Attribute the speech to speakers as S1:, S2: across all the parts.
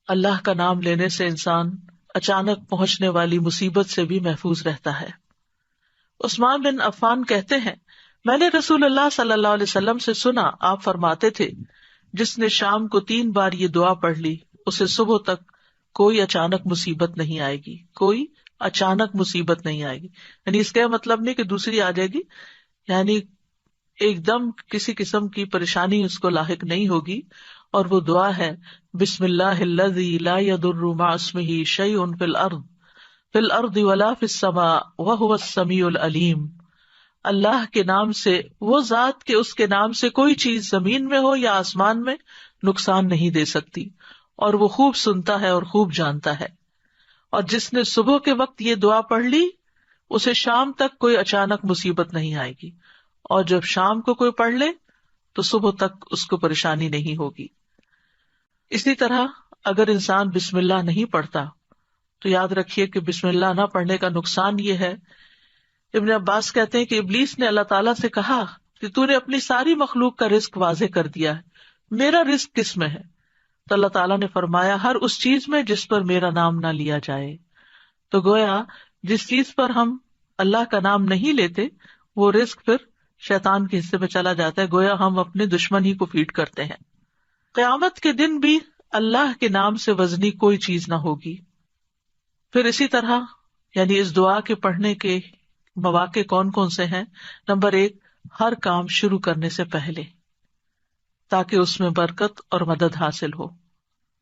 S1: اللہ کا نام لینے سے انسان اچانک پہنچنے والی مصیبت سے بھی محفوظ رہتا ہے۔ عثمان بن عفان کہتے ہیں، میں نے رسول اللہ صلی اللہ علیہ وسلم سے سنا، آپ فرماتے تھے، جس نے شام کو 3 بار یہ دعا پڑھ لی اسے صبح تک کوئی اچانک مصیبت نہیں آئے گی، کوئی اچانک مصیبت نہیں آئے گی۔ یعنی اس کا مطلب نہیں کہ دوسری آ جائے گی، یعنی ایک دم کسی قسم کی پریشانی اس کو لاحق نہیں ہوگی۔ اور وہ دعا ہے، بسم اللہ الذی لا یضر مع اسمہ شیء فی الارض ولا فی السماء وہو السمیع العلیم۔ اللہ کے نام سے، وہ ذات کہ اس کے نام سے کوئی چیز زمین میں ہو یا آسمان میں نقصان نہیں دے سکتی، اور وہ خوب سنتا ہے اور خوب جانتا ہے۔ اور جس نے صبح کے وقت یہ دعا پڑھ لی اسے شام تک کوئی اچانک مصیبت نہیں آئے گی، اور جب شام کو کوئی پڑھ لے تو صبح تک اس کو پریشانی نہیں ہوگی۔ اسی طرح اگر انسان بسم اللہ نہیں پڑھتا تو یاد رکھیے کہ بسم اللہ نہ پڑھنے کا نقصان یہ ہے، ابن عباس کہتے ہیں کہ ابلیس نے اللہ تعالیٰ سے کہا کہ تو نے اپنی ساری مخلوق کا رزق واضح کر دیا ہے، میرا رزق کس میں ہے؟ تو اللہ تعالیٰ نے فرمایا، ہر اس چیز میں جس پر میرا نام نہ لیا جائے۔ تو گویا جس چیز پر ہم اللہ کا نام نہیں لیتے وہ رزق پھر شیطان کے حصے میں چلا جاتا ہے، گویا ہم اپنے دشمن ہی کو فیڈ کرتے ہیں۔ قیامت کے دن بھی اللہ کے نام سے وزنی کوئی چیز نہ ہوگی۔ پھر اسی طرح یعنی اس دعا کے پڑھنے کے مواقع کون کون سے ہیں؟ نمبر 1، ہر کام شروع کرنے سے پہلے، تاکہ اس میں برکت اور مدد حاصل ہو،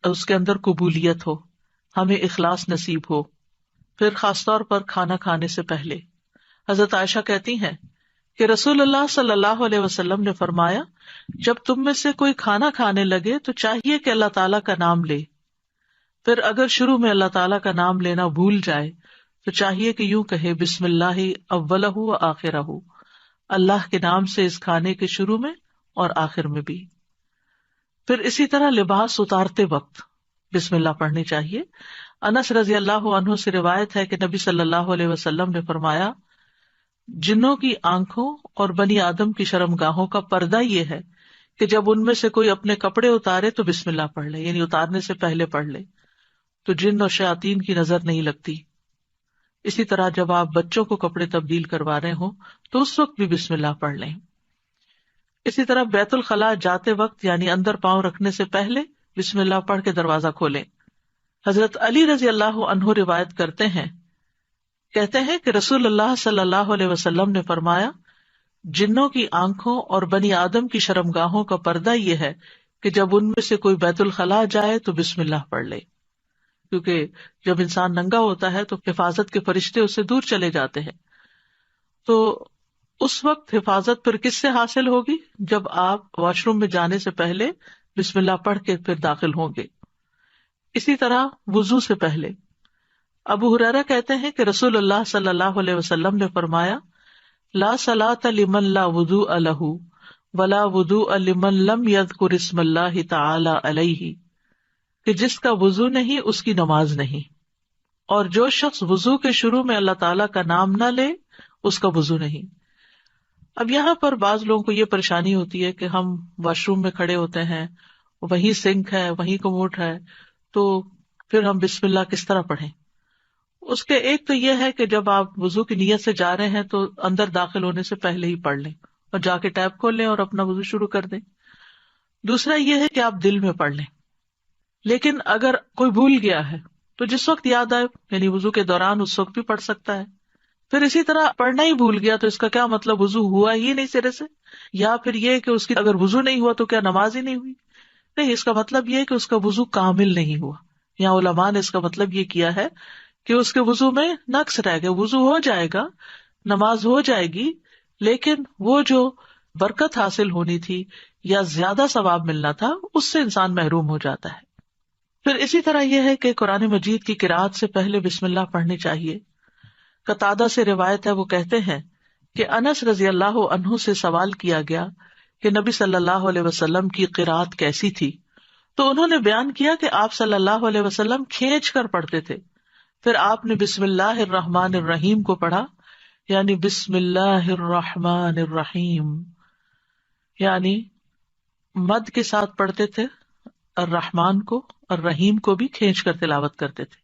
S1: اس کے اندر قبولیت ہو، ہمیں اخلاص نصیب ہو۔ پھر خاص طور پر کھانا کھانے سے پہلے، حضرت عائشہ کہتی ہیں کہ رسول اللہ صلی اللہ علیہ وسلم نے فرمایا، جب تم میں سے کوئی کھانا کھانے لگے تو چاہیے کہ اللہ تعالیٰ کا نام لے، پھر اگر شروع میں اللہ تعالیٰ کا نام لینا بھول جائے تو چاہیے کہ یوں کہے، بسم اللہ اولہ و آخرہ، اللہ کے نام سے اس کھانے کے شروع میں اور آخر میں بھی۔ پھر اسی طرح لباس اتارتے وقت بسم اللہ پڑھنی چاہیے۔ انس رضی اللہ عنہ سے روایت ہے کہ نبی صلی اللہ علیہ وسلم نے فرمایا، جنوں کی آنکھوں اور بنی آدم کی شرمگاہوں کا پردہ یہ ہے کہ جب ان میں سے کوئی اپنے کپڑے اتارے تو بسم اللہ پڑھ لے، یعنی اتارنے سے پہلے پڑھ لے، تو جن اور شیاطین کی نظر نہیں لگتی۔ اسی طرح جب آپ بچوں کو کپڑے تبدیل کروا رہے ہوں تو اس وقت بھی بسم اللہ پڑھ لیں۔ اسی طرح بیت الخلاء جاتے وقت یعنی اندر پاؤں رکھنے سے پہلے بسم اللہ پڑھ کے دروازہ کھولیں۔ حضرت علی رضی اللہ عنہ روایت کرتے ہیں، کہتے ہیں کہ رسول اللہ صلی اللہ علیہ وسلم نے فرمایا، جنوں کی آنکھوں اور بنی آدم کی شرمگاہوں کا پردہ یہ ہے کہ جب ان میں سے کوئی بیت الخلاء جائے تو بسم اللہ پڑھ لے، کیونکہ جب انسان ننگا ہوتا ہے تو حفاظت کے فرشتے اس سے دور چلے جاتے ہیں، تو اس وقت حفاظت پھر کس سے حاصل ہوگی؟ جب آپ واش روم میں جانے سے پہلے بسم اللہ پڑھ کے پھر داخل ہوں گے۔ اسی طرح وضو سے پہلے، ابو ہریرہ کہتے ہیں کہ رسول اللہ صلی اللہ علیہ وسلم نے فرمایا، لا صلاۃ لمن لا وضوء لہ ولا وضوء لمن لم یذکر اسم اللہ تعالی علیہ، کہ جس کا وضو نہیں اس کی نماز نہیں، اور جو شخص وضو کے شروع میں اللہ تعالیٰ کا نام نہ لے اس کا وضو نہیں۔ اب یہاں پر بعض لوگوں کو یہ پریشانی ہوتی ہے کہ ہم واش روم میں کھڑے ہوتے ہیں، وہیں سنک ہے، وہیں کموڈ ہے، تو پھر ہم بسم اللہ کس طرح پڑھیں؟ اس کے ایک تو یہ ہے کہ جب آپ وضو کی نیت سے جا رہے ہیں تو اندر داخل ہونے سے پہلے ہی پڑھ لیں اور جا کے ٹیپ کھول لیں اور اپنا وضو شروع کر دیں۔ دوسرا یہ ہے کہ آپ دل میں پڑھ لیں، لیکن اگر کوئی بھول گیا ہے تو جس وقت یاد آئے یعنی وضو کے دوران اس وقت بھی پڑھ سکتا ہے۔ پھر اسی طرح پڑھنا ہی بھول گیا تو اس کا کیا مطلب وضو ہوا ہی نہیں سرے سے، یا پھر یہ کہ اس کی اگر وضو نہیں ہوا تو کیا نماز ہی نہیں ہوئی؟ نہیں، اس کا مطلب یہ کہ اس کا وضو کامل نہیں ہوا۔ یہاں علماء نے اس کا مطلب یہ کیا ہے کہ اس کے وضو میں نقص رہ گیا، وضو ہو جائے گا، نماز ہو جائے گی، لیکن وہ جو برکت حاصل ہونی تھی یا زیادہ ثواب ملنا تھا اس سے انسان محروم ہو جاتا ہے۔ پھر اسی طرح یہ ہے کہ قرآن مجید کی قرأت سے پہلے بسم اللہ پڑھنی چاہیے۔ قتادہ سے روایت ہے، وہ کہتے ہیں کہ انس رضی اللہ عنہ سے سوال کیا گیا کہ نبی صلی اللہ علیہ وسلم کی قرأت کیسی تھی، تو انہوں نے بیان کیا کہ آپ صلی اللہ علیہ وسلم کھینچ کر پڑھتے تھے، پھر آپ نے بسم اللہ الرحمن الرحیم کو پڑھا، یعنی بسم اللہ الرحمن الرحیم، یعنی مد کے ساتھ پڑھتے تھے، الرحمن کو اور رحیم کو بھی کھینچ کر تلاوت کرتے تھے.